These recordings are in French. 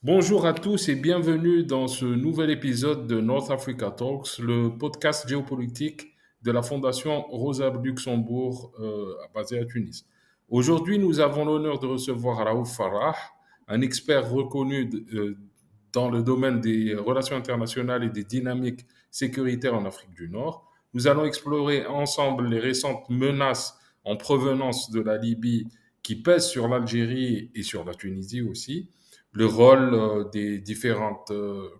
Bonjour à tous et bienvenue dans ce nouvel épisode de North Africa Talks, le podcast géopolitique de la Fondation Rosa Luxembourg basée à Tunis. Aujourd'hui, nous avons l'honneur de recevoir Raouf Farah, un expert reconnu dans le domaine des relations internationales et des dynamiques sécuritaires en Afrique du Nord. Nous allons explorer ensemble les récentes menaces en provenance de la Libye qui pèsent sur l'Algérie et sur la Tunisie aussi, le rôle des différentes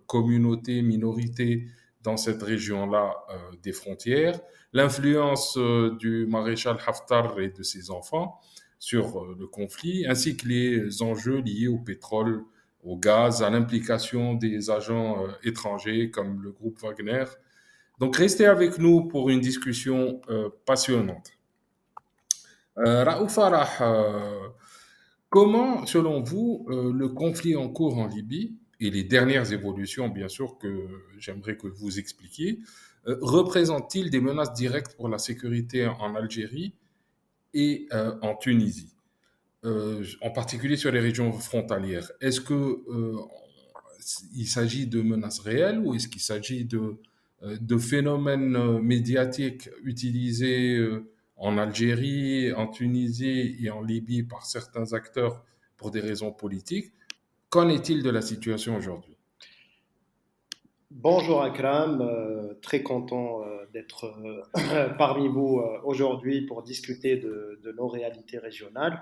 communautés, minorités dans cette région-là des frontières, l'influence du maréchal Haftar et de ses enfants sur le conflit, ainsi que les enjeux liés au pétrole, au gaz, à l'implication des agents étrangers comme le groupe Wagner. Donc restez avec nous pour une discussion passionnante. Raouf Farah, comment, selon vous, le conflit en cours en Libye et les dernières évolutions, bien sûr, que j'aimerais que vous expliquiez, représentent-ils des menaces directes pour la sécurité en Algérie et en Tunisie, en particulier sur les régions frontalières? Est-ce que il s'agit de menaces réelles ou est-ce qu'il s'agit de phénomènes médiatiques utilisés en Algérie, en Tunisie et en Libye par certains acteurs pour des raisons politiques? Qu'en est-il de la situation aujourd'hui? Bonjour Akram, très content d'être parmi vous aujourd'hui pour discuter de nos réalités régionales.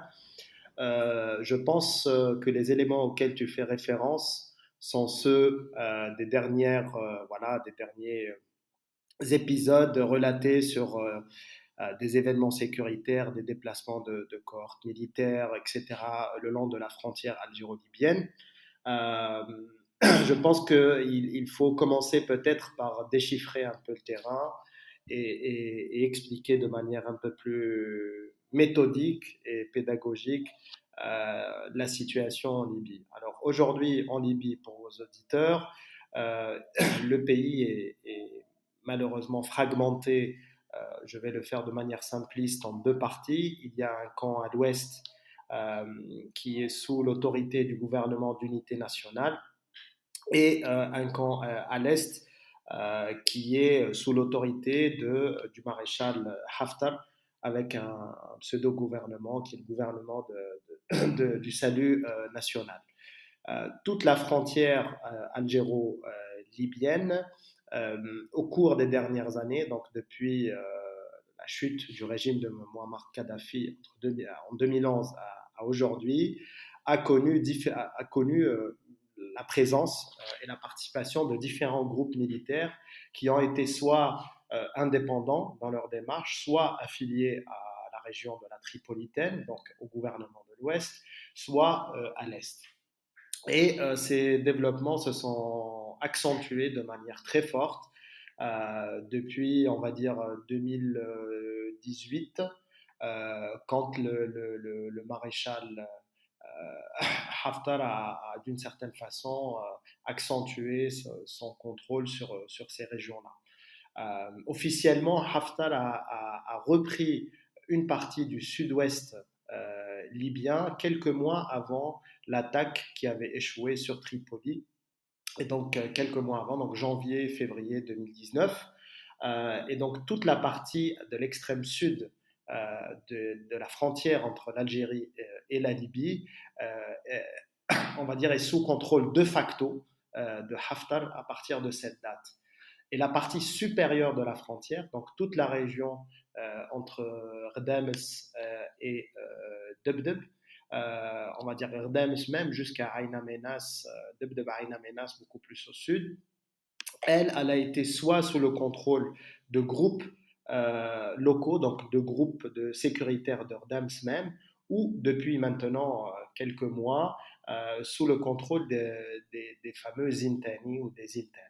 Je pense que les éléments auxquels tu fais référence sont ceux des derniers épisodes relatés sur des événements sécuritaires, des déplacements de cohortes militaires, etc., le long de la frontière algéro-libyenne. Euh, je pense qu'il faut commencer peut-être par déchiffrer un peu le terrain et expliquer de manière un peu plus méthodique et pédagogique la situation en Libye. Alors aujourd'hui en Libye, pour vos auditeurs, euh, le pays est malheureusement fragmenté. Je vais le faire de manière simpliste en deux parties. Il y a un camp à l'ouest euh, qui est sous l'autorité du gouvernement d'unité nationale, et un camp à l'est qui est sous l'autorité du maréchal Haftar, avec un pseudo-gouvernement qui est le gouvernement du salut national. Toute la frontière algéro-libyenne, au cours des dernières années, donc depuis la chute du régime de Muammar Kadhafi en 2011 à aujourd'hui, a connu la présence et la participation de différents groupes militaires qui ont été soit indépendants dans leur démarche, soit affiliés à la région de la Tripolitaine, donc au gouvernement de l'Ouest, soit à l'Est. Et ces développements se sont accentués de manière très forte depuis, on va dire, 2018, quand le maréchal Haftar a d'une certaine façon accentué son contrôle sur ces régions-là. Officiellement, Haftar a repris une partie du sud-ouest libyen quelques mois avant l'attaque qui avait échoué sur Tripoli. Et donc, quelques mois avant, donc janvier, février 2019. Et donc, toute la partie de l'extrême sud de la frontière entre l'Algérie et la Libye, on va dire, est sous contrôle de facto de Haftar à partir de cette date. Et la partie supérieure de la frontière, donc toute la région entre Rdames et Debdeb, on va dire Rdames même jusqu'à Aïn Menas, Debdeb Aïn Menas beaucoup plus au sud, elle a été soit sous le contrôle de groupes locaux, donc de groupes de sécuritaires de Rdames même, ou depuis maintenant quelques mois, sous le contrôle des fameux Zintani ou des Ziltani.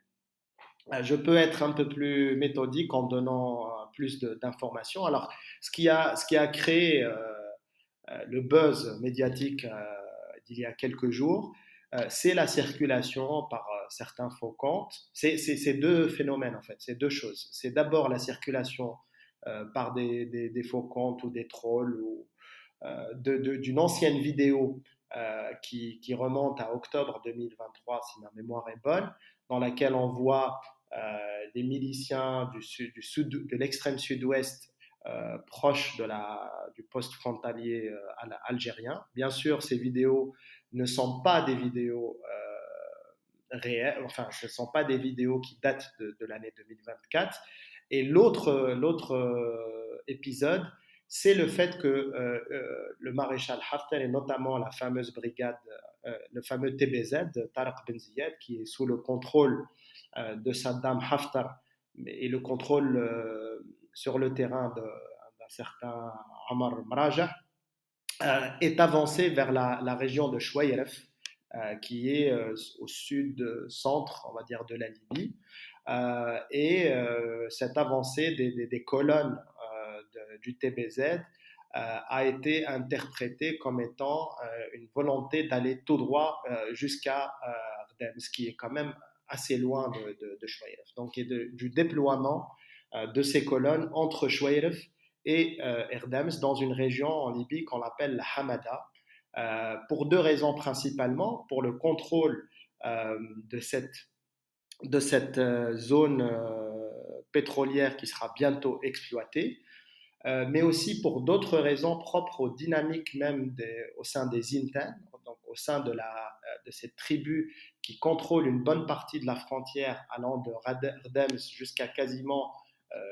Je peux être un peu plus méthodique en donnant plus d'informations. Alors, ce qui a créé le buzz médiatique d'il y a quelques jours, c'est la circulation par certains faux comptes. C'est deux phénomènes en fait, c'est deux choses. C'est d'abord la circulation par des faux comptes ou des trolls ou d'une ancienne vidéo qui remonte à octobre 2023, si ma mémoire est bonne, dans laquelle on voit des miliciens de l'extrême sud-ouest proches du poste frontalier algérien. Bien sûr, ces vidéos ne sont pas des vidéos réelles, enfin, ce ne sont pas des vidéos qui datent de l'année 2024. Et l'autre épisode, c'est le fait que le maréchal Haftar et notamment la fameuse brigade, le fameux TBZ, Tariq Ben Ziyad, qui est sous le contrôle de Saddam Haftar et le contrôle sur le terrain d'un certain Omar Mraja, est avancé vers la région de Chouayref, qui est au sud-centre, on va dire, de la Libye. Cette avancée des colonnes du TBZ a été interprétée comme étant une volonté d'aller tout droit jusqu'à Ardem, ce qui est quand même assez loin de Chouayref. Donc, du déploiement de ces colonnes entre Chouayref et Erdems dans une région en Libye qu'on appelle la Hamada, pour deux raisons principalement: pour le contrôle de cette zone pétrolière qui sera bientôt exploitée, mais aussi pour d'autres raisons propres aux dynamiques même au sein des Zintan, donc au sein de cette tribu qui contrôle une bonne partie de la frontière allant de Rdems jusqu'à quasiment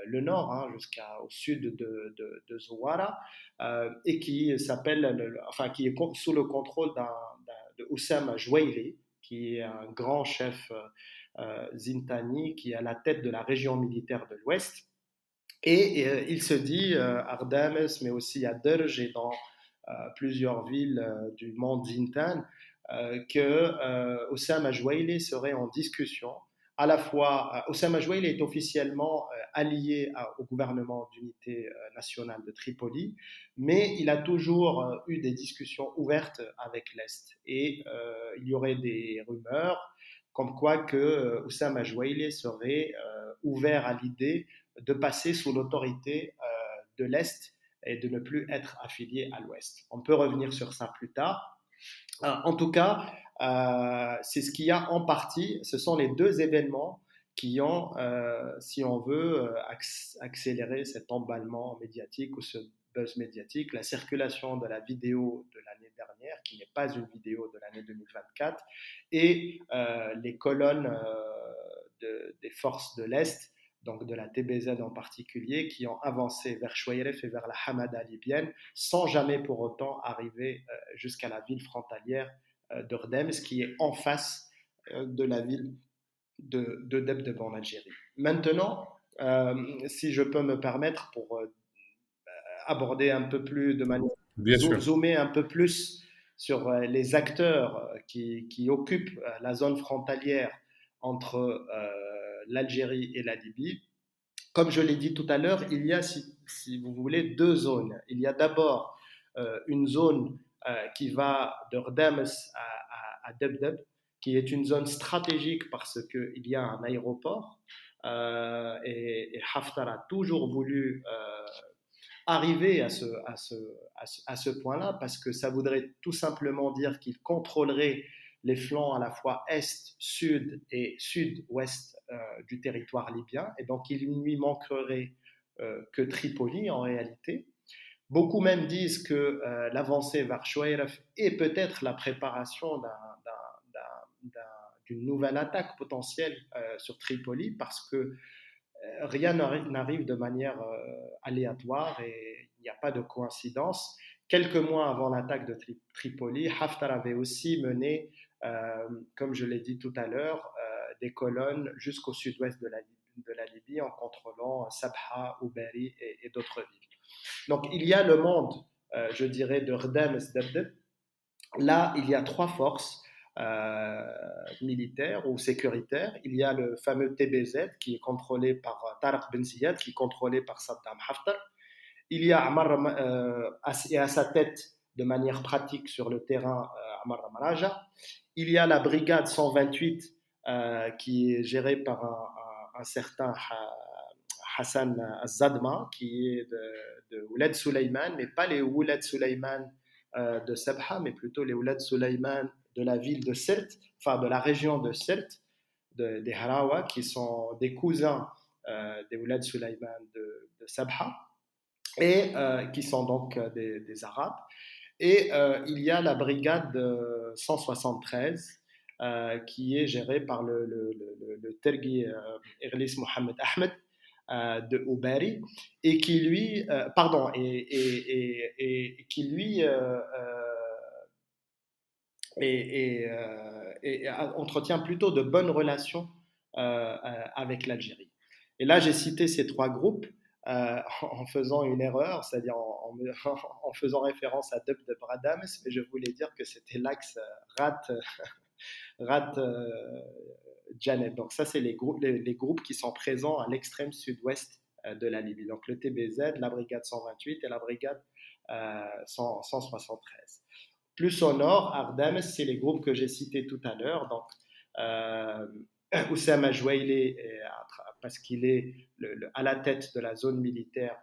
le nord, hein, jusqu'au sud de Zouara, et qui s'appelle, qui est sous le contrôle de Oussama Jouaili, qui est un grand chef Zintani, qui est à la tête de la région militaire de l'Ouest. Et il se dit à Ardames, mais aussi à Derj et dans plusieurs villes du monde Zintan, que Oussama Jouaili serait en discussion. À la fois, Oussama Jouaili est officiellement allié au gouvernement d'unité nationale de Tripoli, mais il a toujours eu des discussions ouvertes avec l'Est. Et il y aurait des rumeurs comme quoi que Oussama Jouaili serait ouvert à l'idée de passer sous l'autorité de l'Est et de ne plus être affilié à l'Ouest. On peut revenir sur ça plus tard. En tout cas, c'est ce qu'il y a en partie. Ce sont les deux événements qui ont, si on veut, accéléré cet emballement médiatique ou ce buzz médiatique, la circulation de la vidéo de l'année dernière, qui n'est pas une vidéo de l'année 2024, et les colonnes des forces de l'Est, donc de la TBZ en particulier, qui ont avancé vers Chouayref et vers la Hamada libyenne, sans jamais pour autant arriver jusqu'à la ville frontalière d'Ordems, qui est en face de la ville de Debdeb en Algérie. Maintenant, si je peux me permettre, pour aborder un peu plus de manière, zoomer un peu plus sur les acteurs qui occupent la zone frontalière entre l'Algérie et la Libye. Comme je l'ai dit tout à l'heure, il y a, si vous voulez, deux zones. Il y a d'abord une zone qui va de Rdames à Debdeb, qui est une zone stratégique parce qu'il y a un aéroport et Haftar a toujours voulu arriver à ce point-là parce que ça voudrait tout simplement dire qu'il contrôlerait les flancs à la fois est, sud et sud-ouest du territoire libyen, et donc il ne lui manquerait que Tripoli en réalité. Beaucoup même disent que l'avancée vers Chouayref est peut-être la préparation d'une nouvelle attaque potentielle sur Tripoli, parce que rien n'arrive de manière aléatoire et il n'y a pas de coïncidence. Quelques mois avant l'attaque de Tripoli, Haftar avait aussi mené, comme je l'ai dit tout à l'heure, des colonnes jusqu'au sud-ouest de la Libye en contrôlant Sabha, Ouberi et d'autres villes. Donc il y a le monde, je dirais, de Rdames, Debdeb. Là, il y a trois forces militaires ou sécuritaires. Il y a le fameux TBZ qui est contrôlé par Tariq Ben Ziyad, qui est contrôlé par Saddam Haftar. Il y a et à sa tête, de manière pratique sur le terrain, Ammar Maraja. Il y a la brigade 128 qui est gérée par un certain Hassan Zadma, qui est de Ouled Suleiman, mais pas les Ouled Suleiman de Sabha, mais plutôt les Oulad Sulayman de la ville de Sirte, enfin de la région de Sirte, des Harawa, qui sont des cousins des Oulad Sulayman de Sabha, et qui sont donc des Arabes. Et il y a la brigade 173 qui est gérée par le Tergui Irlis Mohamed Ahmed de Oubari et qui lui, pardon, et qui lui et entretient plutôt de bonnes relations avec l'Algérie. Et là, j'ai cité ces trois groupes en faisant une erreur, c'est-à-dire en faisant référence à Deb de Bradames, mais je voulais dire que c'était l'axe Rat Janet. Donc ça, c'est les groupes qui sont présents à l'extrême sud-ouest de la Libye. Donc le TBZ, la brigade 128 et la brigade 173. Plus au nord, Ardames, c'est les groupes que j'ai cités tout à l'heure. Donc Oussama Jouaili, parce qu'il est à la tête de la zone militaire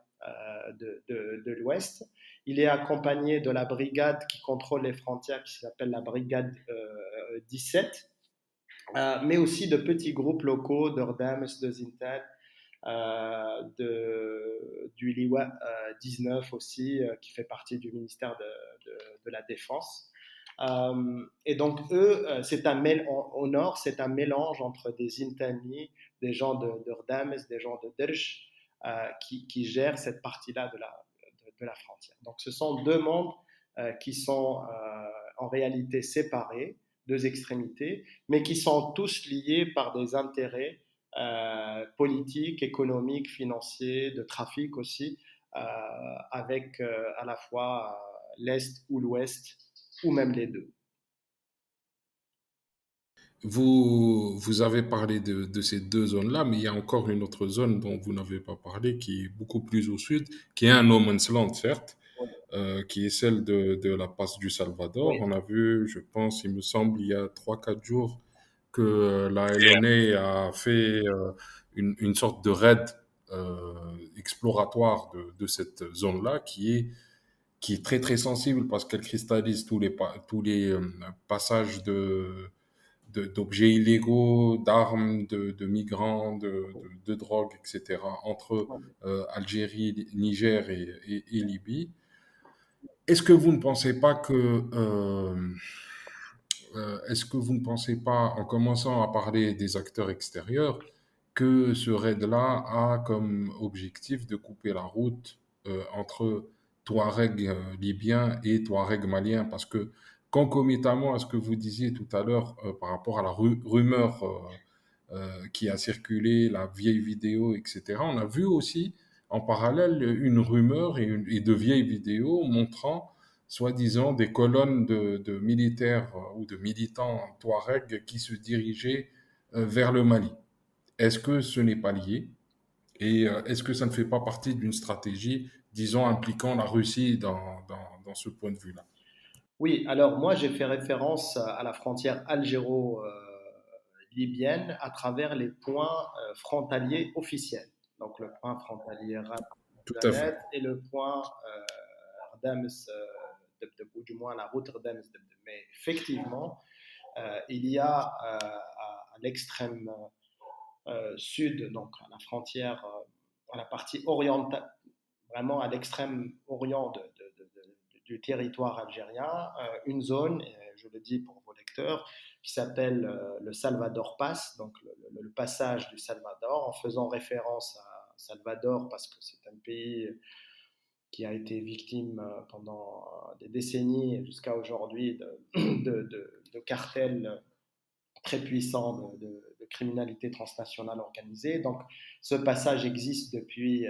de l'Ouest. Il est accompagné de la brigade qui contrôle les frontières, qui s'appelle la brigade 17, mais aussi de petits groupes locaux d'Ordames, de Zintan, du Liwa 19 aussi, qui fait partie du ministère de la Défense. Et donc eux, au nord, c'est un mélange entre des Zintani, des gens d'Ordames, des gens de Derj, qui gèrent cette partie-là de la frontière. Donc ce sont deux mondes qui sont en réalité séparés, deux extrémités, mais qui sont tous liés par des intérêts politiques, économiques, financiers, de trafic aussi, avec à la fois l'Est ou l'Ouest, ou même les deux. Vous avez parlé de ces deux zones-là, mais il y a encore une autre zone dont vous n'avez pas parlé, qui est beaucoup plus au sud, qui est un no man's land, certes, Oui, qui est celle de la passe du Salvador. oui, On a vu, je pense, il me semble, il y a 3 4 jours, que la LNA a fait une sorte de raid exploratoire de cette zone-là, qui est très très sensible parce qu'elle cristallise tous les passages d'objets illégaux, d'armes, de migrants, de drogue, etc., entre Algérie, Niger et Libye. Est-ce que vous ne pensez pas est-ce que vous ne pensez pas, en commençant à parler des acteurs extérieurs, que ce raid-là a comme objectif de couper la route entre Touareg libyens et Touareg maliens? Parce que, concomitamment à ce que vous disiez tout à l'heure par rapport à la rumeur qui a circulé, la vieille vidéo, etc., on a vu aussi en parallèle une rumeur et de vieilles vidéos montrant soi-disant des colonnes de militaires ou de militants Touareg qui se dirigeaient vers le Mali. Est-ce que ce n'est pas lié? Et est-ce que ça ne fait pas partie d'une stratégie, disons, impliquant la Russie dans ce point de vue-là? oui, alors moi j'ai fait référence à la frontière algéro-libyenne à travers les points frontaliers officiels. Donc le point frontalier Tout à fait. Janet et le point Ardames, ou du moins la route Ardames. Mais effectivement, il y a à l'extrême sud, donc à la frontière, à la partie orientale, vraiment à l'extrême orient du territoire algérien, une zone, je le dis pour vos lecteurs, qui s'appelle le Salvador Pass, donc le passage du Salvador, en faisant référence à Salvador parce que c'est un pays qui a été victime pendant des décennies jusqu'à aujourd'hui de cartels très puissants de criminalité transnationale organisée. Donc ce passage existe depuis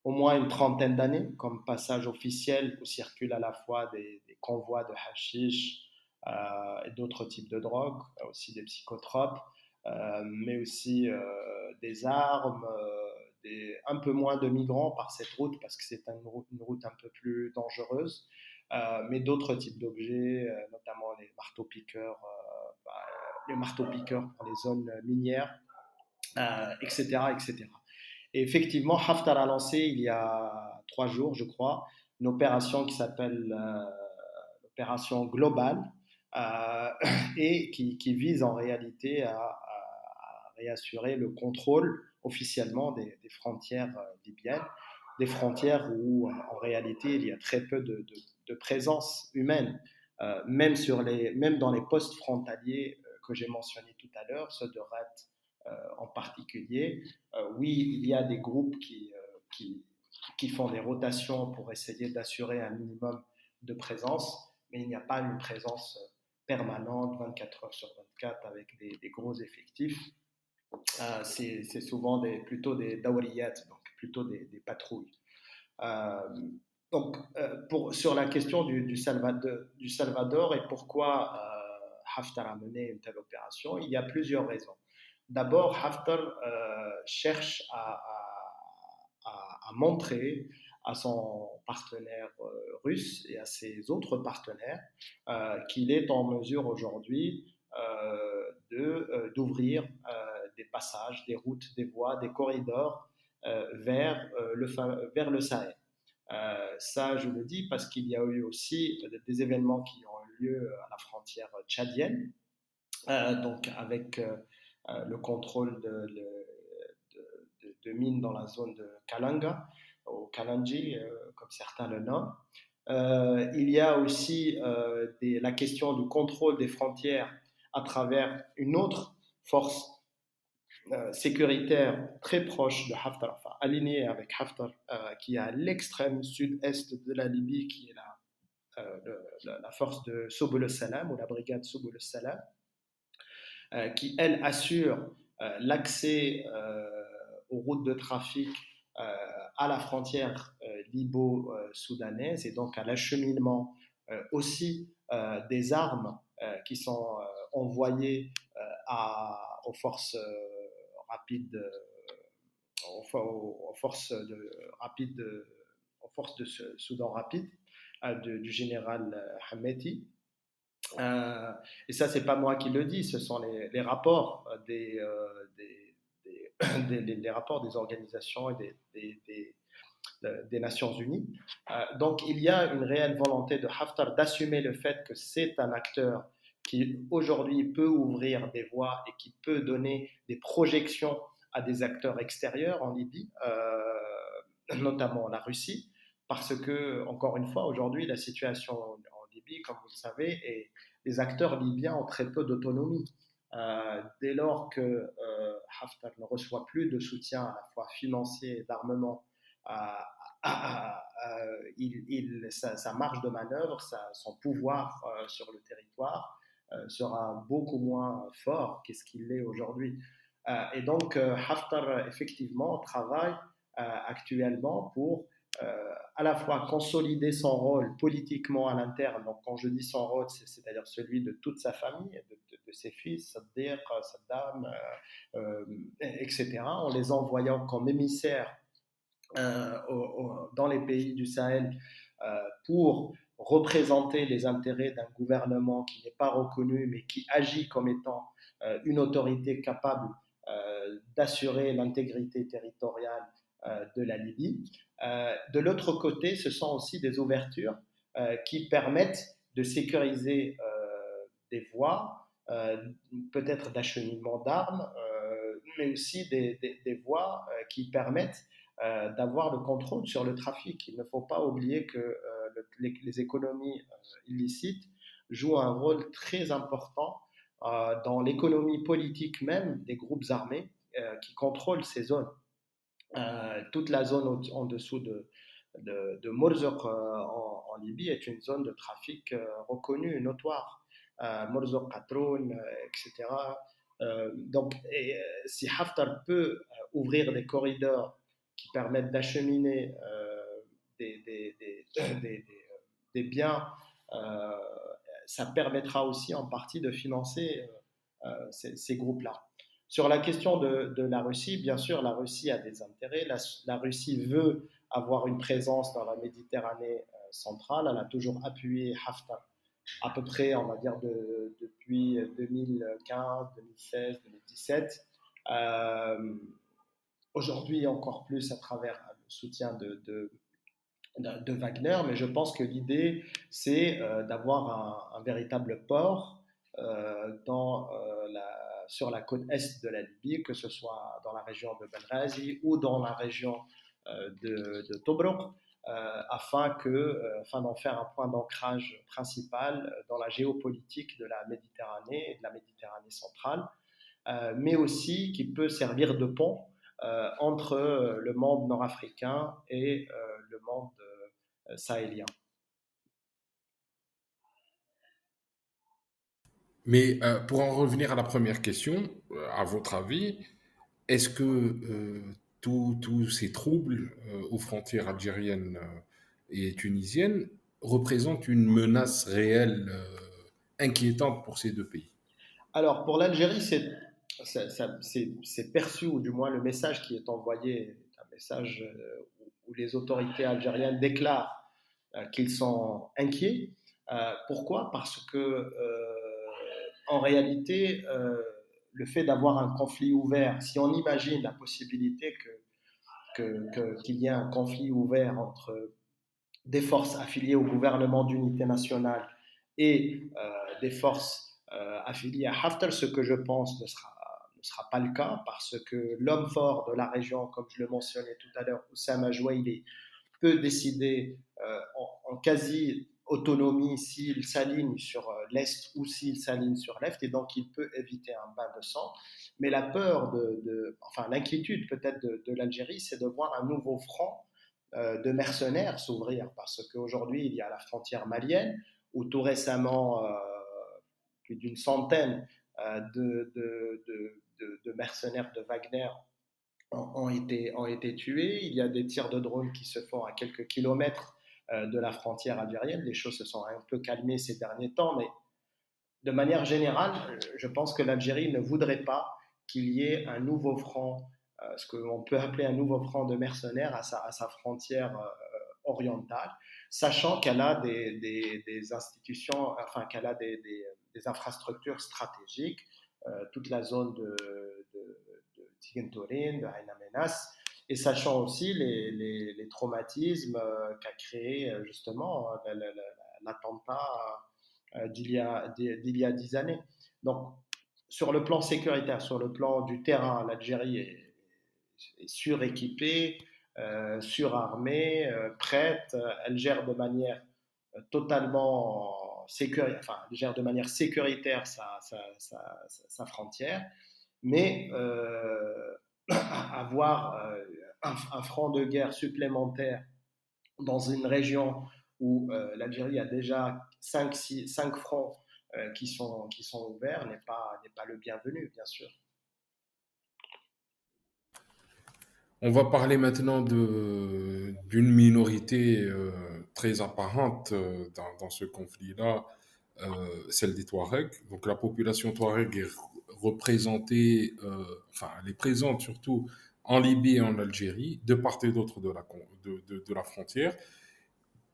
au moins une trentaine d'années comme passage officiel où circulent à la fois des convois de hashish et d'autres types de drogues, aussi des psychotropes, mais aussi des armes, un peu moins de migrants par cette route parce que c'est une route un peu plus dangereuse, mais d'autres types d'objets, notamment les marteaux-piqueurs pour les zones minières, etc., etc. Et effectivement, Haftar a lancé il y a 3 jours, je crois, une opération qui s'appelle opération globale et qui vise en réalité à réassurer le contrôle officiellement des frontières libyennes, des frontières où en réalité il y a très peu de présence humaine, même dans les postes frontaliers que j'ai mentionnés tout à l'heure, ceux de Rat en particulier. Oui, il y a des groupes qui font des rotations pour essayer d'assurer un minimum de présence, mais il n'y a pas une présence permanente 24 heures sur 24 avec des gros effectifs. C'est souvent plutôt des dawriyat, donc plutôt des patrouilles. Euh, sur la question du Salvador et pourquoi Haftar a mené une telle opération, il y a plusieurs raisons. D'abord, Haftar cherche à montrer à son partenaire russe et à ses autres partenaires qu'il est en mesure aujourd'hui d'ouvrir des passages, des routes, des voies, des corridors vers le Sahel. Ça, je le dis parce qu'il y a eu aussi des événements qui ont eu lieu à la frontière tchadienne, donc avec le contrôle de mines dans la zone de Kalanga, au Kalanji, comme certains le nomment. Il y a aussi la question du contrôle des frontières à travers une autre force sécuritaire très proche de Haftar, enfin alignée avec Haftar, qui est à l'extrême sud-est de la Libye, qui est la force de Subul al-Salam ou la brigade Subul al-Salam, qui elle assure l'accès aux routes de trafic à la frontière libo-soudanaise et donc à l'acheminement aussi des armes qui sont envoyées aux forces rapides, aux forces de Soudan rapide du général Hameti. Et ça, c'est pas moi qui le dis, ce sont les rapports les rapports des organisations et des Nations Unies. Donc, il y a une réelle volonté de Haftar d'assumer le fait que c'est un acteur qui aujourd'hui peut ouvrir des voies et qui peut donner des projections à des acteurs extérieurs en Libye, notamment la Russie, parce que, encore une fois, aujourd'hui, la situation en Libye, comme vous le savez, les acteurs libyens ont très peu d'autonomie. Dès lors que Haftar ne reçoit plus de soutien à la fois financier et d'armement, sa marge de manœuvre, son pouvoir sur le territoire sera beaucoup moins fort qu'est-ce qu'il est aujourd'hui. Et donc Haftar effectivement travaille actuellement pour à la fois consolider son rôle politiquement à l'interne. Donc quand je dis son rôle, c'est-à-dire celui de toute sa famille, de ses fils, Saddiq, Saddam, etc., en les envoyant comme émissaires dans les pays du Sahel pour représenter les intérêts d'un gouvernement qui n'est pas reconnu mais qui agit comme étant une autorité capable d'assurer l'intégrité territoriale de la Libye. De l'autre côté, ce sont aussi des ouvertures qui permettent de sécuriser des voies, peut-être d'acheminement d'armes, mais aussi des voies qui permettent d'avoir le contrôle sur le trafic. Il ne faut pas oublier que les économies illicites jouent un rôle très important dans l'économie politique même des groupes armés qui contrôlent ces zones. Toute la zone en dessous de Morzok en Libye est une zone de trafic reconnue, notoire. Morzok, Qatroun, etc. Donc, si Haftar peut ouvrir des corridors qui permettent d'acheminer des biens, ça permettra aussi en partie de financer ces groupes-là. Sur la question de la Russie, bien sûr, la Russie a des intérêts. La Russie veut avoir une présence dans la Méditerranée centrale. Elle a toujours appuyé Haftar, à peu près, on va dire, depuis 2015, 2016, 2017. Aujourd'hui, encore plus à travers le soutien de Wagner, mais je pense que l'idée, c'est d'avoir un véritable port sur la côte est de la Libye, que ce soit dans la région de Benghazi ou dans la région de Tobruk, afin d'en faire un point d'ancrage principal dans la géopolitique de la Méditerranée et de la Méditerranée centrale, mais aussi qui peut servir de pont entre le monde nord-africain et le monde sahélien. Mais pour en revenir à la première question, à votre avis, est-ce que tous ces troubles aux frontières algériennes et tunisiennes représentent une menace réelle, inquiétante pour ces deux pays? Alors, pour l'Algérie, c'est perçu, ou du moins le message qui est envoyé est un message où les autorités algériennes déclarent qu'ils sont inquiets. Pourquoi? Parce que, en réalité, le fait d'avoir un conflit ouvert, si on imagine la possibilité qu'il y ait un conflit ouvert entre des forces affiliées au gouvernement d'unité nationale et des forces affiliées à Haftar, ce que je pense ne sera pas le cas, parce que l'homme fort de la région, comme je le mentionnais tout à l'heure, Oussama Jouaili, peut décider en quasi autonomie s'il s'aligne sur l'Est ou s'il s'aligne sur l'Est, et donc il peut éviter un bain de sang. Mais la peur, enfin l'inquiétude peut-être de l'Algérie, c'est de voir un nouveau front de mercenaires s'ouvrir, parce qu'aujourd'hui il y a la frontière malienne, où tout récemment plus d'une centaine de mercenaires de Wagner ont été tués. Il y a des tirs de drones qui se font à quelques kilomètres de la frontière algérienne. Les choses se sont un peu calmées ces derniers temps, mais de manière générale, je pense que l'Algérie ne voudrait pas qu'il y ait un nouveau front, ce qu'on peut appeler un nouveau front de mercenaires à sa frontière orientale, sachant qu'elle a des institutions, enfin qu'elle a des infrastructures stratégiques, toute la zone de Tigentorin, de Ain Amenas, et sachant aussi les traumatismes qu'a créé justement l'attentat d'il y a 10 années. Donc, sur le plan sécuritaire, sur le plan du terrain, l'Algérie est suréquipée, surarmée, prête. Elle gère de manière totalement sécuritaire, enfin, elle gère de manière sécuritaire sa frontière, mais avoir un front de guerre supplémentaire dans une région où l'Algérie a déjà 5 fronts qui sont ouverts n'est pas le bienvenu, bien sûr. On va parler maintenant d'une minorité très apparente dans ce conflit-là, celle des Touaregs. Donc la population Touareg est représentée, enfin elle est présente surtout en Libye et en Algérie, de part et d'autre de la frontière.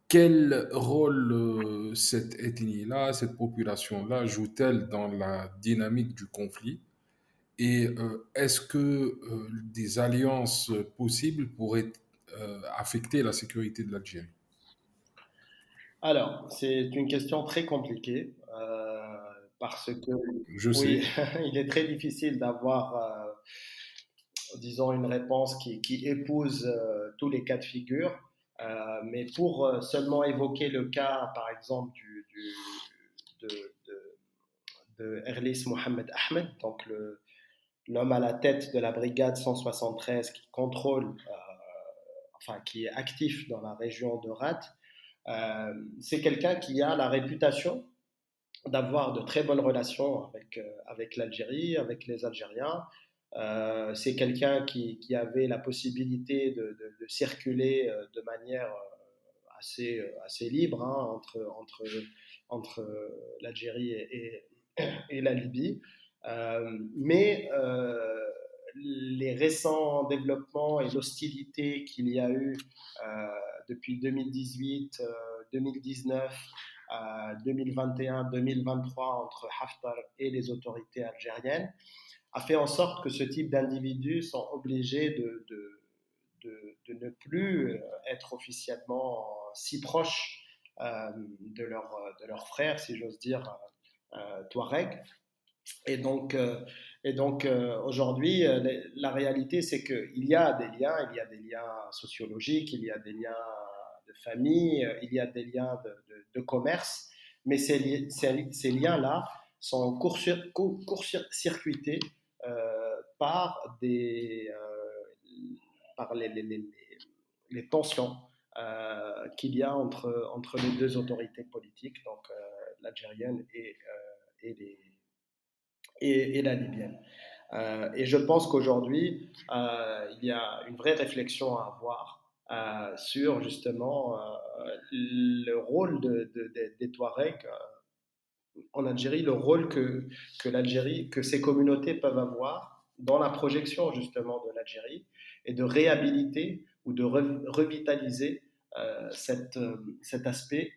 Quel rôle cette ethnie-là, cette population-là joue-t-elle dans la dynamique du conflit? Et est-ce que des alliances possibles pourraient affecter la sécurité de l'Algérie? Alors, c'est une question très compliquée parce que, Je oui, sais. il est très difficile d'avoir, disons, une réponse qui épouse tous les cas de figure. Mais pour seulement évoquer le cas, par exemple, de, de Erlis Mohamed Ahmed, donc l'homme à la tête de la brigade 173 qui contrôle, enfin qui est actif dans la région de Rat, c'est quelqu'un qui a la réputation d'avoir de très bonnes relations avec l'Algérie, avec les Algériens. C'est quelqu'un qui avait la possibilité de circuler de manière assez libre entre l'Algérie et la Libye. Mais les récents développements et l'hostilité qu'il y a eu depuis 2018, 2019, 2021, 2023 entre Haftar et les autorités algériennes a fait en sorte que ce type d'individus sont obligés de ne plus être officiellement si proches de leurs frères, si j'ose dire, Touareg. Et donc, aujourd'hui, la réalité, c'est qu'il y a des liens, il y a des liens sociologiques, il y a des liens de famille, il y a des liens de commerce, mais ces liens-là sont court-circuités par, par les tensions qu'il y a entre les deux autorités politiques, donc l'algérienne et les et la libyenne. Et je pense qu'aujourd'hui, il y a une vraie réflexion à avoir sur justement le rôle des Touaregs en Algérie, le rôle que l'Algérie, que ces communautés peuvent avoir dans la projection justement de l'Algérie et de réhabiliter ou de revitaliser cet aspect.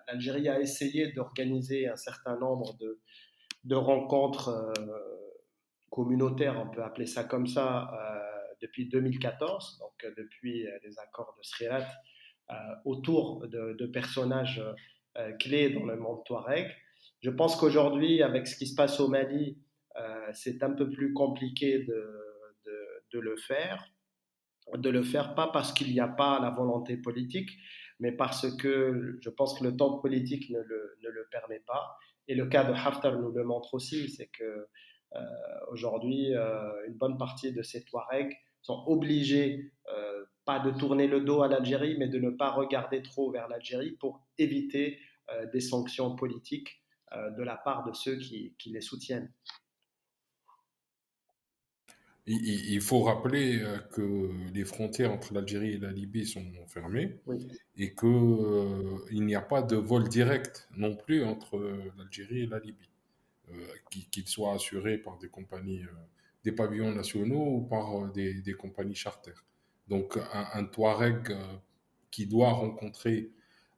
L'Algérie a essayé d'organiser un certain nombre de rencontres communautaires, on peut appeler ça comme ça, depuis 2014, donc depuis les accords de Srirat, autour de personnages clés dans le monde touareg. Je pense qu'aujourd'hui, avec ce qui se passe au Mali, c'est un peu plus compliqué de le faire. De le faire pas parce qu'il n'y a pas la volonté politique, mais parce que je pense que le temps politique ne le permet pas. Et le cas de Haftar nous le montre aussi, c'est que aujourd'hui, une bonne partie de ces Touaregs sont obligés pas de tourner le dos à l'Algérie, mais de ne pas regarder trop vers l'Algérie pour éviter des sanctions politiques de la part de ceux qui les soutiennent. Il faut rappeler que les frontières entre l'Algérie et la Libye sont fermées Oui, et qu'il n'y a pas de vol direct non plus entre l'Algérie et la Libye, qu'il soit assuré par des compagnies, des pavillons nationaux ou par des compagnies charter. Donc un Touareg qui doit rencontrer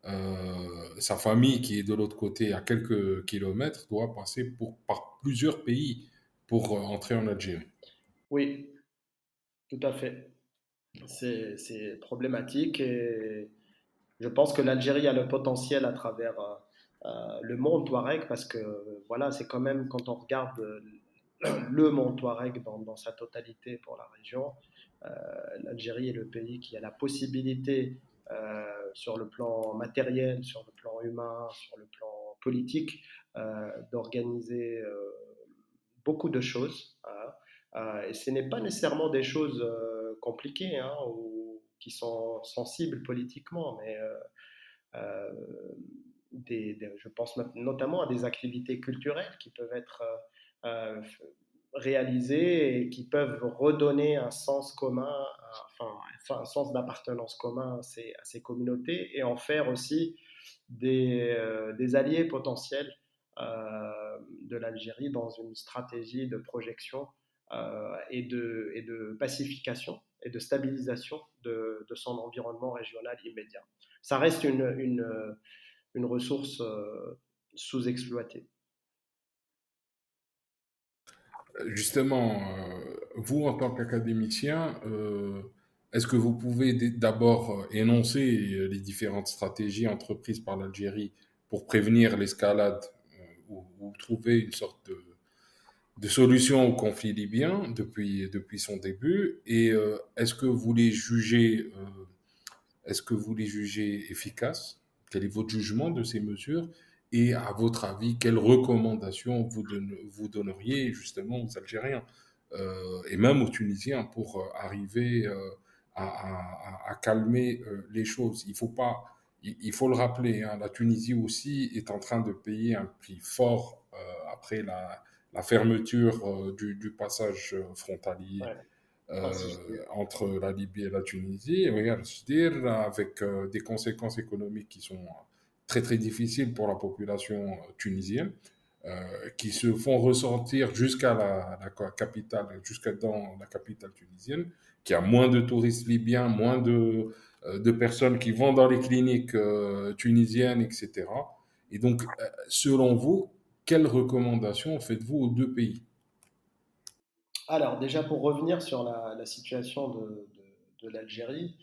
sa famille qui est de l'autre côté à quelques kilomètres doit passer par plusieurs pays pour entrer en Algérie. oui, tout à fait. C'est problématique et je pense que l'Algérie a le potentiel à travers le monde Touareg parce que voilà, c'est quand même quand on regarde le monde Touareg dans sa totalité pour la région, euh, l'Algérie est le pays qui a la possibilité sur le plan matériel, sur le plan humain, sur le plan politique, d'organiser beaucoup de choses. Hein. Et ce n'est pas nécessairement des choses compliquées hein, ou qui sont sensibles politiquement, mais euh, je pense notamment à des activités culturelles qui peuvent être euh, réalisées et qui peuvent redonner un sens commun, enfin un sens d'appartenance commun à ces communautés et en faire aussi des alliés potentiels de l'Algérie dans une stratégie de projection et de pacification et de stabilisation de son environnement régional immédiat. Ça reste une ressource sous-exploitée. Justement, vous, en tant qu'académicien, est-ce que vous pouvez d'abord énoncer les différentes stratégies entreprises par l'Algérie pour prévenir l'escalade ou trouver une sorte de solution au conflit libyen depuis son début? Et est-ce que vous les jugez efficaces? Quel est votre jugement de ces mesures? Et à votre avis, quelles recommandations vous donneriez justement aux Algériens et même aux Tunisiens pour arriver à calmer les choses? Il faut le rappeler, hein, la Tunisie aussi est en train de payer un prix fort après la fermeture du passage frontalier Ouais. Enfin, si je dis- entre la Libye et la Tunisie, regarde, je veux dire, avec des conséquences économiques qui sont très très difficiles pour la population tunisienne, qui se font ressentir jusqu'à la capitale, jusqu'à dans la capitale tunisienne, qui a moins de touristes libyens, moins de personnes qui vont dans les cliniques tunisiennes, etc. Et donc, selon vous, quelles recommandations faites-vous aux deux pays? Alors, déjà pour revenir sur la situation de l'Algérie.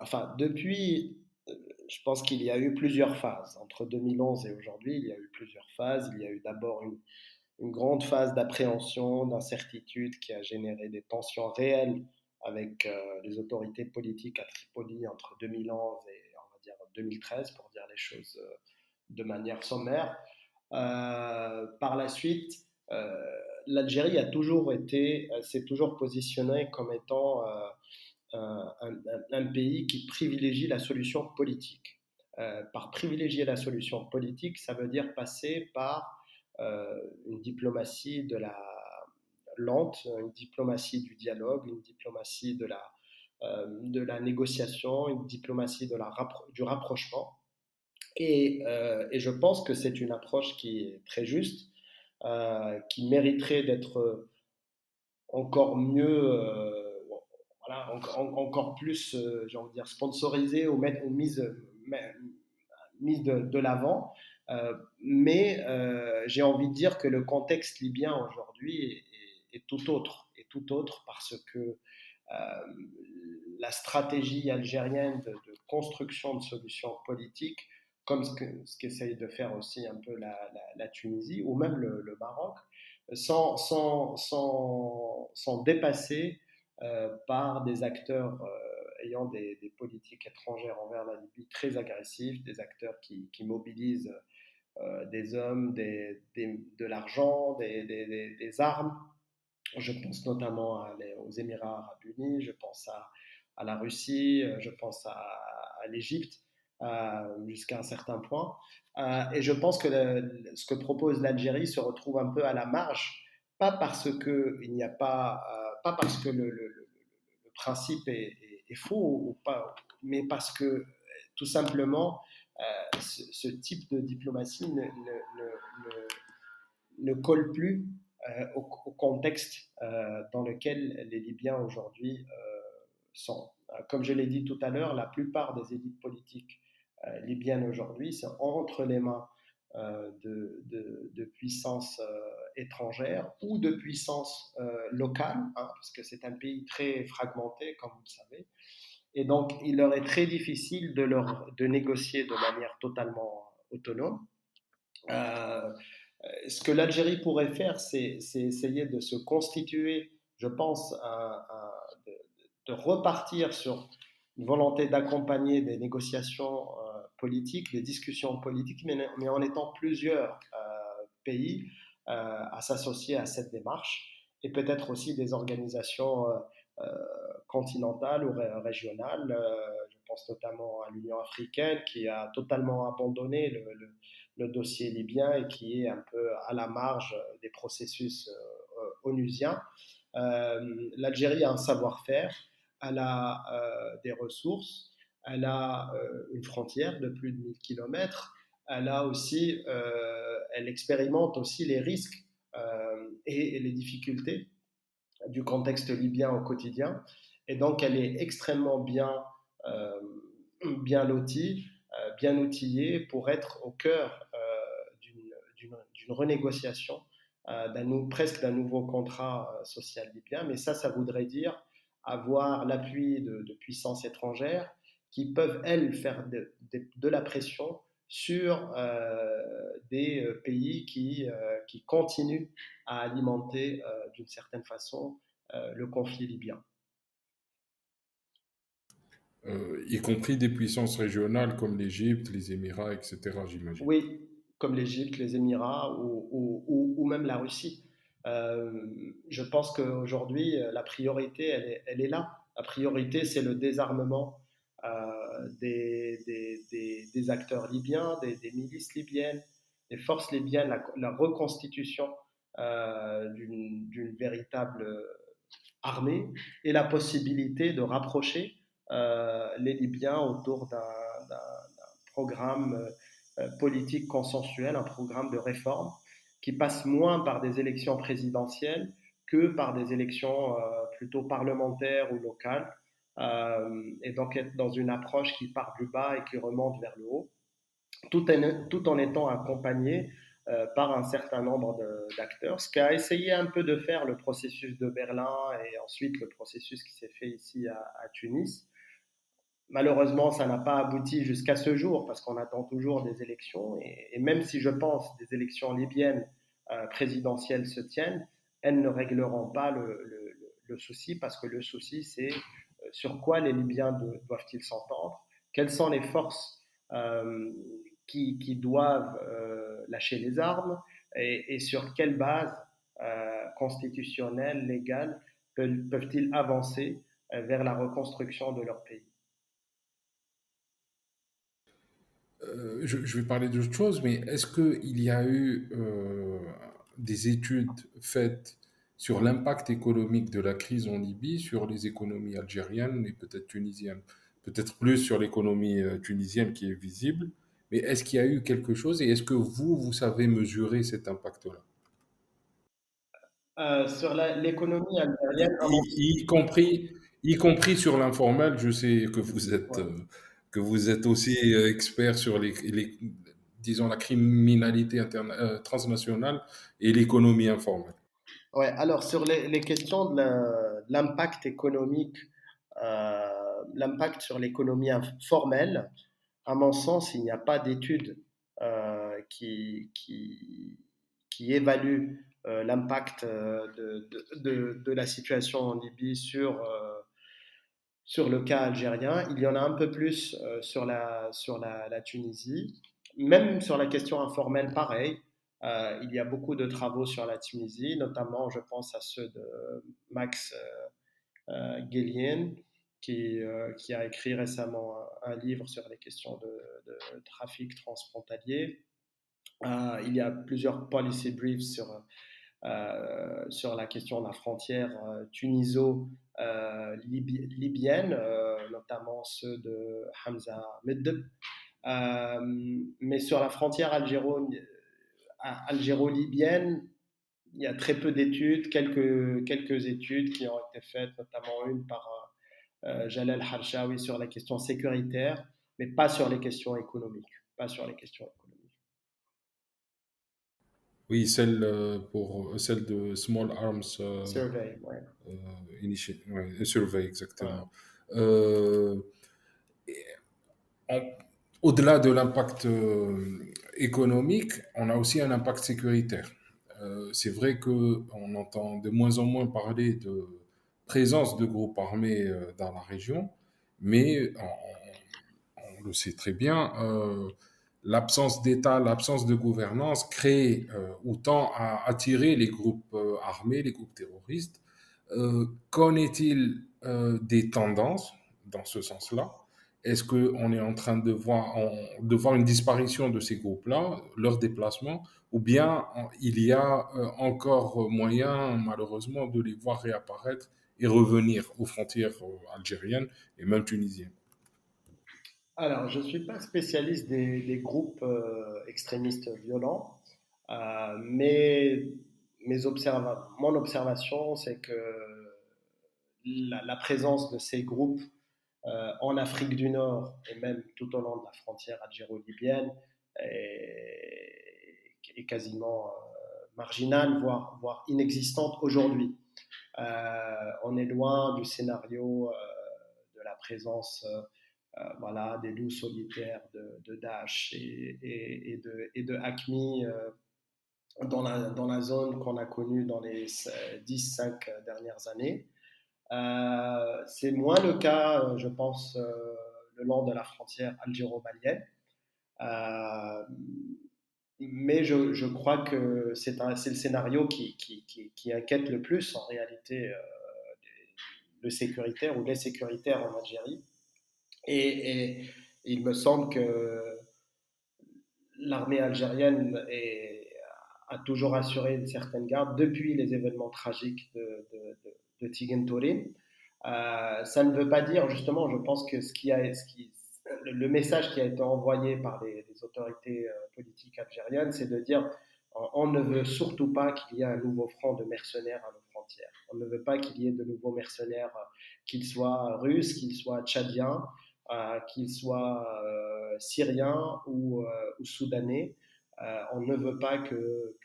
Enfin, depuis, je pense qu'il y a eu plusieurs phases. Entre 2011 et aujourd'hui, il y a eu plusieurs phases. Il y a eu d'abord une grande phase d'appréhension, d'incertitude qui a généré des tensions réelles avec les autorités politiques à Tripoli entre 2011 et on va dire 2013, pour dire les choses de manière sommaire. Par la suite, euh, l'Algérie a toujours été, s'est toujours positionnée comme étant un pays qui privilégie la solution politique. Par privilégier la solution politique, ça veut dire passer par une diplomatie de la lente, une diplomatie du dialogue, une diplomatie de la négociation, une diplomatie du rapprochement. Et je pense que c'est une approche qui est très juste, qui mériterait d'être encore mieux, voilà, encore plus, j'ai envie de dire, sponsorisée ou mise de l'avant. Mais j'ai envie de dire que le contexte libyen aujourd'hui est tout autre, parce que la stratégie algérienne de construction de solutions politiques, comme ce qu'essaye de faire aussi un peu la Tunisie ou même le Maroc, sont dépassés par des acteurs ayant des politiques étrangères envers la Libye très agressifs, des acteurs qui mobilisent des hommes, de l'argent, des armes. Je pense notamment aux Émirats arabes unis, je pense à la Russie, je pense à l'Égypte jusqu'à un certain point. Et je pense que ce que propose l'Algérie se retrouve un peu à la marge, pas parce que il n'y a pas, pas parce que le principe est faux ou pas, mais parce que tout simplement ce type de diplomatie ne colle plus au contexte dans lequel les Libyens aujourd'hui sont. Comme je l'ai dit tout à l'heure, la plupart des élites politiques libyennes aujourd'hui sont entre les mains de puissances étrangères ou de puissances locales, hein, parce que c'est un pays très fragmenté, comme vous le savez. Et donc, il leur est très difficile de négocier de manière totalement autonome. Euh, Ce que l'Algérie pourrait faire, c'est essayer de se constituer, je pense, de repartir sur une volonté d'accompagner des négociations politiques, des discussions politiques, mais en étant plusieurs pays à s'associer à cette démarche, et peut-être aussi des organisations continentales ou régionales. Je pense notamment à l'Union africaine qui a totalement abandonné le dossier libyen et qui est un peu à la marge des processus onusiens. L'Algérie a un savoir-faire, elle a des ressources, elle a une frontière de plus de 1000 kilomètres, elle expérimente aussi les risques et les difficultés du contexte libyen au quotidien. Et donc, elle est extrêmement bien lotie, bien outillée pour être au cœur d'une renégociation presque d'un nouveau contrat social libyen. Mais ça voudrait dire avoir l'appui de puissances étrangères qui peuvent, elles, faire de la pression sur des pays qui continuent à alimenter d'une certaine façon le conflit libyen. Y compris des puissances régionales comme l'Égypte, les Émirats, etc., j'imagine. Oui, comme l'Égypte, les Émirats ou même la Russie. Je pense qu'aujourd'hui, la priorité, elle est là. La priorité, c'est le désarmement des acteurs libyens, des milices libyennes, des forces libyennes, la reconstitution d'une véritable armée et la possibilité de rapprocher les Libyens autour d'un programme politique consensuel, un programme de réforme qui passe moins par des élections présidentielles que par des élections plutôt parlementaires ou locales, et donc être dans une approche qui part du bas et qui remonte vers le haut, tout en étant accompagné par un certain nombre d'acteurs, ce qu'a essayé un peu de faire le processus de Berlin et ensuite le processus qui s'est fait ici à Tunis. Malheureusement, ça n'a pas abouti jusqu'à ce jour parce qu'on attend toujours des élections et même si je pense des élections libyennes présidentielles se tiennent, elles ne régleront pas le souci parce que le souci c'est sur quoi les Libyens doivent-ils s'entendre, quelles sont les forces qui doivent lâcher les armes et sur quelle base constitutionnelle, légale peuvent-ils avancer vers la reconstruction de leur pays. Je vais parler d'autre chose, mais est-ce qu'il y a eu des études faites sur l'impact économique de la crise en Libye sur les économies algériennes et peut-être tunisiennes? Peut-être plus sur l'économie tunisienne qui est visible, mais est-ce qu'il y a eu quelque chose et est-ce que vous savez mesurer cet impact-là? Sur l'économie algérienne, Y, y compris, y compris sur l'informel, je sais ouais. que vous êtes aussi expert sur disons, la criminalité transnationale et l'économie informelle. Ouais, alors sur les questions de l'impact économique, l'impact sur l'économie formelle, à mon sens, il n'y a pas d'études qui évalue l'impact de la situation en Libye sur le cas algérien. Il y en a un peu plus sur la Tunisie. Même sur la question informelle, pareil. Il y a beaucoup de travaux sur la Tunisie, notamment, je pense à ceux de Max Guélien, qui a écrit récemment un livre sur les questions de trafic transfrontalier. Il y a plusieurs policy briefs sur la question de la frontière tuniso-libyenne, notamment ceux de Hamza Meddeb. Mais sur la frontière algéro-libyenne, il y a très peu d'études, quelques études qui ont été faites, notamment une par Jalal Harshawi sur la question sécuritaire, mais pas sur les questions économiques. Pas sur les questions économiques. Oui, celle de Small Arms Survey, ouais. ouais, Survey, Ouais. exactement. Euh, on- Au-delà de l'impact économique, on a aussi un impact sécuritaire. C'est vrai qu'on entend de moins en moins parler de présence de groupes armés dans la région, mais on le sait très bien, l'absence d'État, l'absence de gouvernance crée ou tend à attirer les groupes armés, les groupes terroristes. Qu'en est-il des tendances dans ce sens-là? Est-ce qu'on est en train de voir une disparition de ces groupes-là, leur déplacement, ou bien il y a encore moyen, malheureusement, de les voir réapparaître et revenir aux frontières algériennes et même tunisiennes? Alors, je ne suis pas spécialiste des groupes extrémistes violents, mais mon observation, c'est que la présence de ces groupes en Afrique du Nord et même tout au long de la frontière algéro-libyenne est quasiment marginale, voire inexistante aujourd'hui. On est loin du scénario de la présence voilà, des loups solitaires de Daesh et de Acme dans la zone qu'on a connue dans les 10-5 dernières années. C'est moins le cas, je pense, le long de la frontière algéro-malienne. Euh, mais je crois que c'est le scénario qui inquiète le plus en réalité le sécuritaire ou les sécuritaires en Algérie. Et il me semble que l'armée algérienne a toujours assuré une certaine garde depuis les événements tragiques de Tigentorin. Ça ne veut pas dire, justement, je pense que le message qui a été envoyé par les autorités politiques algériennes, c'est de dire on ne veut surtout pas qu'il y ait un nouveau front de mercenaires à nos frontières. On ne veut pas qu'il y ait de nouveaux mercenaires, qu'ils soient russes, qu'ils soient tchadiens, qu'ils soient syriens ou soudanais. On ne veut pas que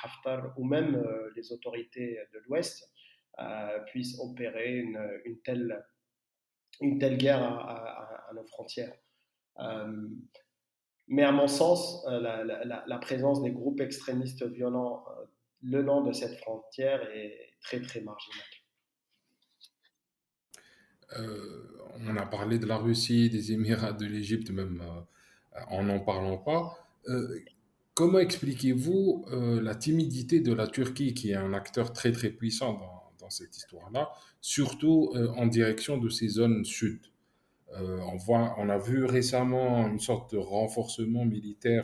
Haftar ou même les autorités de l'Ouest puissent opérer une telle guerre à nos frontières. Euh, mais à mon sens, la présence des groupes extrémistes violents le long de cette frontière est très très marginale. On a parlé de la Russie, des Émirats, de l'Égypte, même en n'en parlant pas. Euh, Comment expliquez-vous la timidité de la Turquie, qui est un acteur très très puissant dans cette histoire-là, surtout en direction de ces zones sud? On a vu récemment une sorte de renforcement militaire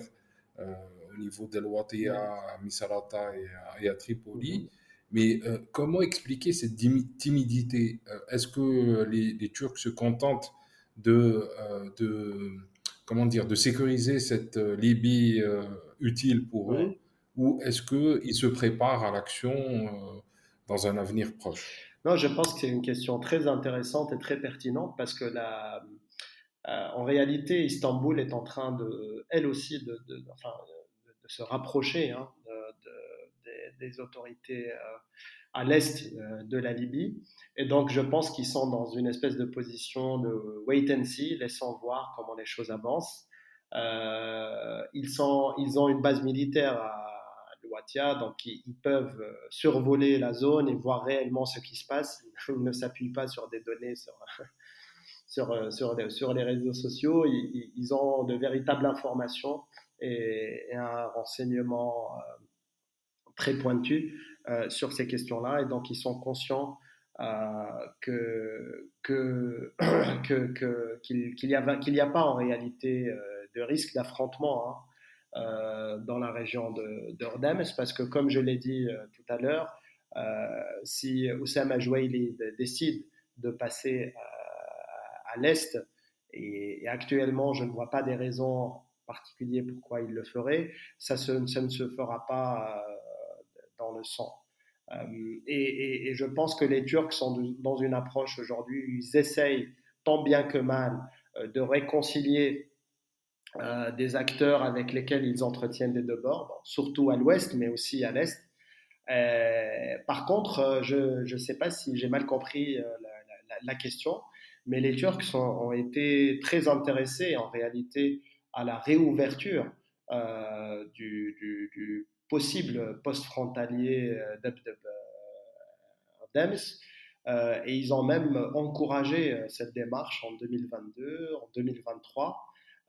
euh, au niveau d'El Oui. Watia, à Misrata et à Tripoli. Mhm. Mais comment expliquer cette timidité? Est-ce que les Turcs se contentent de, comment dire, de sécuriser cette Libye utile pour Ouais. eux, ou est-ce qu'ils se préparent à l'action dans un avenir proche? Non, je pense que c'est une question très intéressante et très pertinente parce que en réalité, Istanbul est en train elle aussi, enfin, de se rapprocher hein, des autorités à l'est de la Libye. Et donc, je pense qu'ils sont dans une espèce de position de wait and see, laissant voir comment les choses avancent. Ils ont une base militaire à Ouatia, donc ils peuvent survoler la zone et voir réellement ce qui se passe. Ils ne s'appuient pas sur des données sur les réseaux sociaux. Ils ont de véritables informations et un renseignement très pointu sur ces questions-là. Et donc, ils sont conscients qu'il n'y a pas en réalité de risque d'affrontement dans la région de Hordems, parce que comme je l'ai dit tout à l'heure, si Oussama Jouaili décide de passer à l'est, et actuellement je ne vois pas des raisons particulières pourquoi il le ferait, ça ne se fera pas dans le sang. Et je pense que les Turcs sont dans une approche aujourd'hui, ils essayent tant bien que mal de réconcilier des acteurs avec lesquels ils entretiennent des deux bords, bon, surtout à l'ouest, mais aussi à l'est. Par contre, je ne sais pas si j'ai mal compris la question, mais les Turcs ont été très intéressés en réalité à la réouverture du possible poste frontalier d'Ems. Et ils ont même encouragé cette démarche en 2022, en 2023.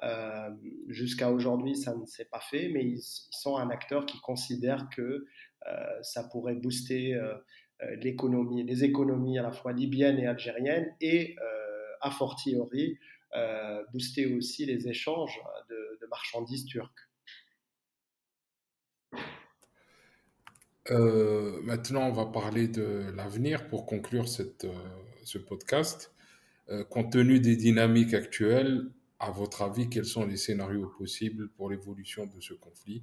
Euh, Jusqu'à aujourd'hui, ça ne s'est pas fait, mais ils sont un acteur qui considère que ça pourrait booster l'économie, les économies à la fois libyennes et algériennes et, a fortiori, booster aussi les échanges de marchandises turques. Maintenant, on va parler de l'avenir pour conclure ce podcast. Compte tenu des dynamiques actuelles, à votre avis, quels sont les scénarios possibles pour l'évolution de ce conflit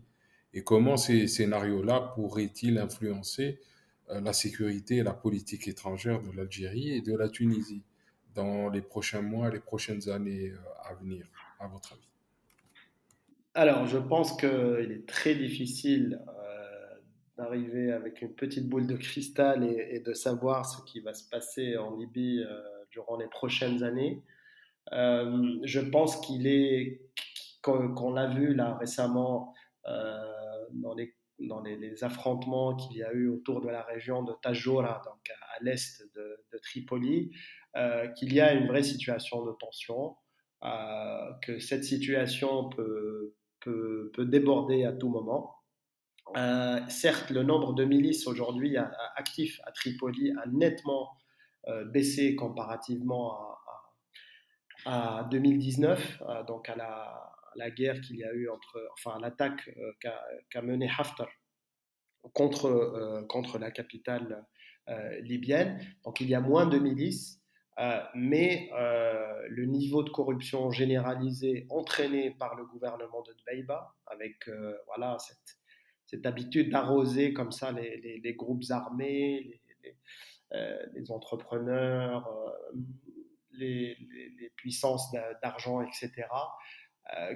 et comment ces scénarios-là pourraient-ils influencer la sécurité et la politique étrangère de l'Algérie et de la Tunisie dans les prochains mois, les prochaines années à venir, à votre avis? Alors, je pense qu'il est très difficile d'arriver avec une petite boule de cristal et de savoir ce qui va se passer en Libye durant les prochaines années. Je pense qu'on l'a vu là récemment euh, les affrontements qu'il y a eu autour de la région de Tajoura, donc à l'est de Tripoli, qu'il y a une vraie situation de tension, que cette situation peut déborder à tout moment. Certes, le nombre de milices aujourd'hui actifs à Tripoli a nettement baissé comparativement à 2019, donc à la guerre qu'il y a eu enfin à l'attaque qu'a menée Haftar contre la capitale libyenne. Donc il y a moins de milices, mais le niveau de corruption généralisé entraîné par le gouvernement de Dbeïba, avec voilà, cette habitude d'arroser comme ça les groupes armés, les entrepreneurs, les puissances d'argent, etc.,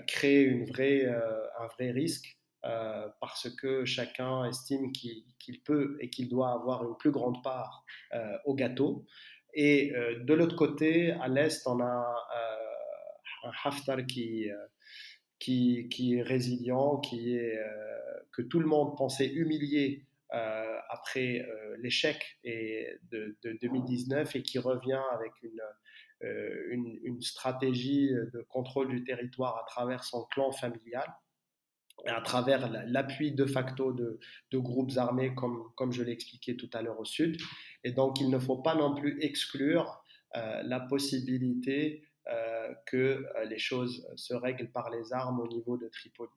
crée un vrai risque parce que chacun estime qu'il peut et qu'il doit avoir une plus grande part au gâteau. Et de l'autre côté, à l'Est, on a un Haftar qui est résilient, que tout le monde pensait humilié après l'échec de 2019 et qui revient avec une stratégie de contrôle du territoire à travers son clan familial et à travers l'appui de facto de groupes armés comme je l'ai expliqué tout à l'heure au sud. Et donc il ne faut pas non plus exclure la possibilité que les choses se règlent par les armes au niveau de Tripoli.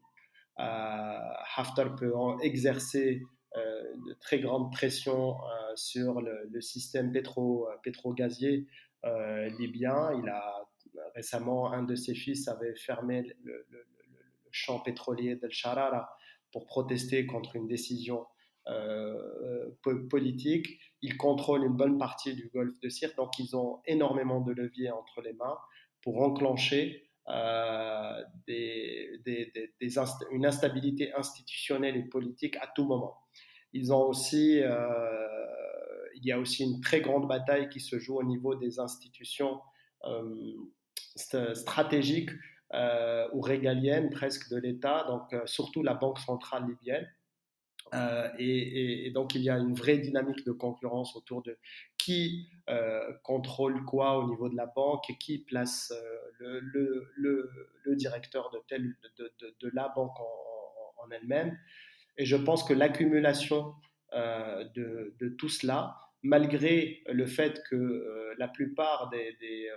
Haftar peut exercer de très grandes pressions sur le système pétro-gazier libyen. Il a récemment, un de ses fils avait fermé champ pétrolier d'El Sharara pour protester contre une décision politique. Ils contrôlent une bonne partie du golfe de Sirte, donc ils ont énormément de leviers entre les mains pour enclencher une instabilité institutionnelle et politique à tout moment. Ils ont aussi, il y a aussi une très grande bataille qui se joue au niveau des institutions stratégiques ou régaliennes presque de l'État, donc surtout la Banque centrale libyenne. Et donc il y a une vraie dynamique de concurrence autour de qui contrôle quoi au niveau de la banque et qui place le directeur de la banque en elle-même. Et je pense que l'accumulation de tout cela, malgré le fait que la plupart des,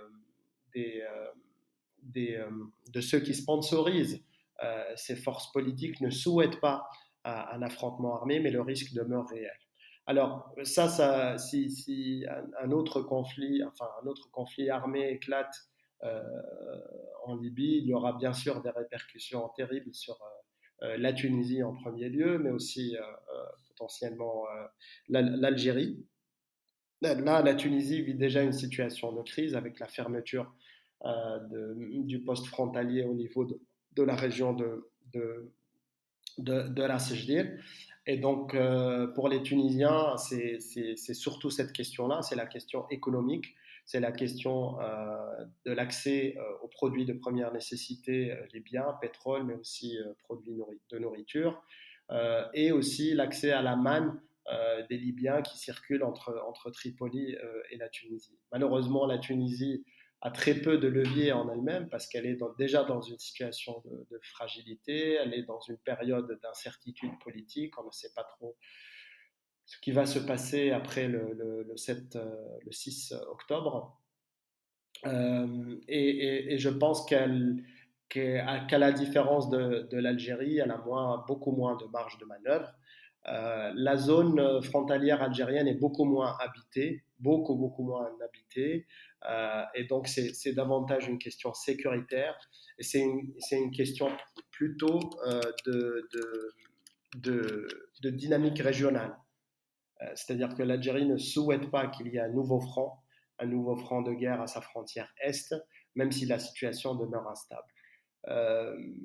de ceux qui sponsorisent ces forces politiques ne souhaitent pas un affrontement armé, mais le risque demeure réel. Alors si un autre conflit armé éclate euh, en Libye, il y aura bien sûr des répercussions terribles sur la Tunisie en premier lieu, mais aussi potentiellement l'Algérie. Là, la Tunisie vit déjà une situation de crise avec la fermeture du poste frontalier au niveau de la région de Ras Jdir. Et donc, pour les Tunisiens, c'est surtout cette question-là, c'est la question économique, c'est la question de l'accès aux produits de première nécessité, les biens, pétrole, mais aussi produits de nourriture, et aussi l'accès à la manne des Libyens qui circulent entre Tripoli et la Tunisie. Malheureusement, la Tunisie a très peu de leviers en elle-même parce qu'elle est déjà dans une situation de fragilité, elle est dans une période d'incertitude politique, on ne sait pas trop ce qui va se passer après le 6 octobre. Et je pense qu'à la différence de l'Algérie, elle a beaucoup moins de marge de manœuvre. La zone frontalière algérienne est beaucoup moins habitée, beaucoup moins habitée, et donc c'est davantage une question sécuritaire, et c'est une question plutôt de dynamique régionale. C'est-à-dire que l'Algérie ne souhaite pas qu'il y ait un nouveau front de guerre à sa frontière est, même si la situation demeure instable.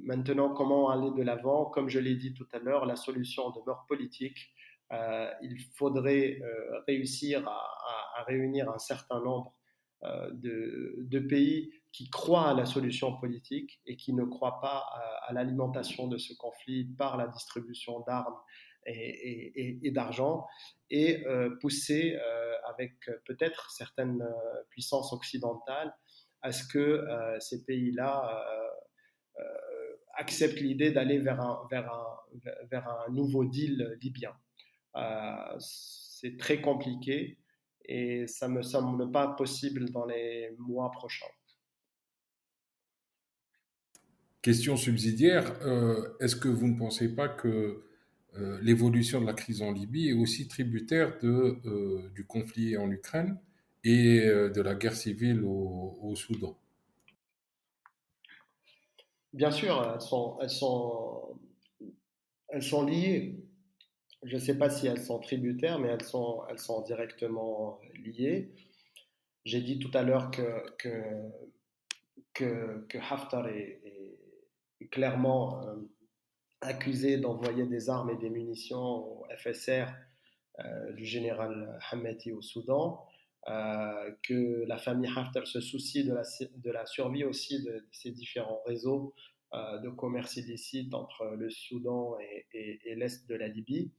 Maintenant, comment aller de l'avant? Comme je l'ai dit tout à l'heure, la solution demeure politique. Il faudrait réussir à réunir un certain nombre de pays qui croient à la solution politique et qui ne croient pas à l'alimentation de ce conflit par la distribution d'armes et d'argent, et pousser avec peut-être certaines puissances occidentales à ce que ces pays-là acceptent l'idée d'aller vers un nouveau deal libyen. C'est très compliqué et ça ne me semble pas possible dans les mois prochains. Question subsidiaire, est-ce que vous ne pensez pas que l'évolution de la crise en Libye est aussi tributaire du conflit en Ukraine et de la guerre civile au Soudan? Bien sûr, elles sont liées. Je ne sais pas si elles sont tributaires, mais elles sont directement liées. J'ai dit tout à l'heure que Haftar clairement accusé d'envoyer des armes et des munitions au FSR du général Hameti au Soudan, que la famille Haftar se soucie de la survie aussi de ces différents réseaux de commerce illicite entre le Soudan et l'est de la Libye,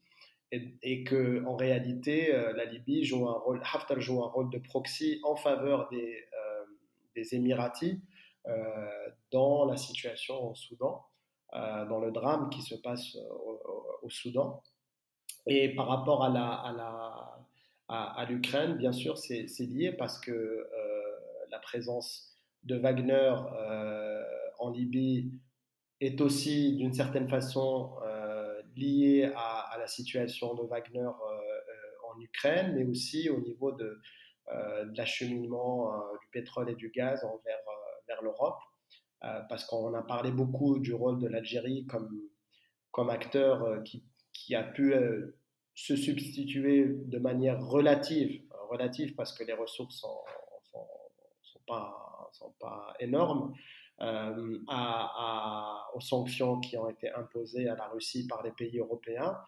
et que en réalité la Libye joue un rôle, Haftar joue un rôle de proxy en faveur des Émiratis dans la situation au Soudan, dans le drame qui se passe au Soudan. Et par rapport à l'Ukraine, bien sûr, c'est lié parce que la présence de Wagner en Libye est aussi d'une certaine façon liée à la situation de Wagner en Ukraine, mais aussi au niveau de l'acheminement du pétrole et du gaz vers l'Europe, parce qu'on a parlé beaucoup du rôle de l'Algérie comme acteur qui a pu se substituer de manière relative parce que les ressources sont, sont pas énormes, aux sanctions qui ont été imposées à la Russie par les pays européens.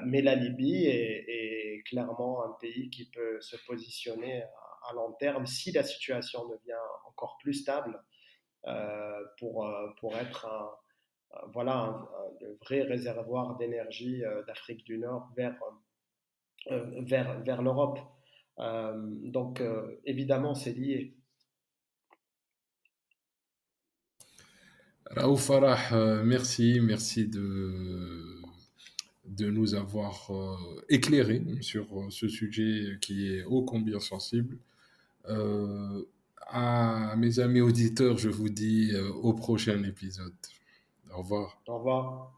Mais la Libye est clairement un pays qui peut se positionner à long terme si la situation devient encore plus stable pour être voilà, un vrai réservoir d'énergie d'Afrique du Nord vers l'Europe. Donc, évidemment, c'est lié. Raouf Farah, merci de nous avoir éclairé sur ce sujet qui est ô combien sensible. Euh, à mes amis auditeurs, je vous dis au prochain épisode. Au revoir. Au revoir.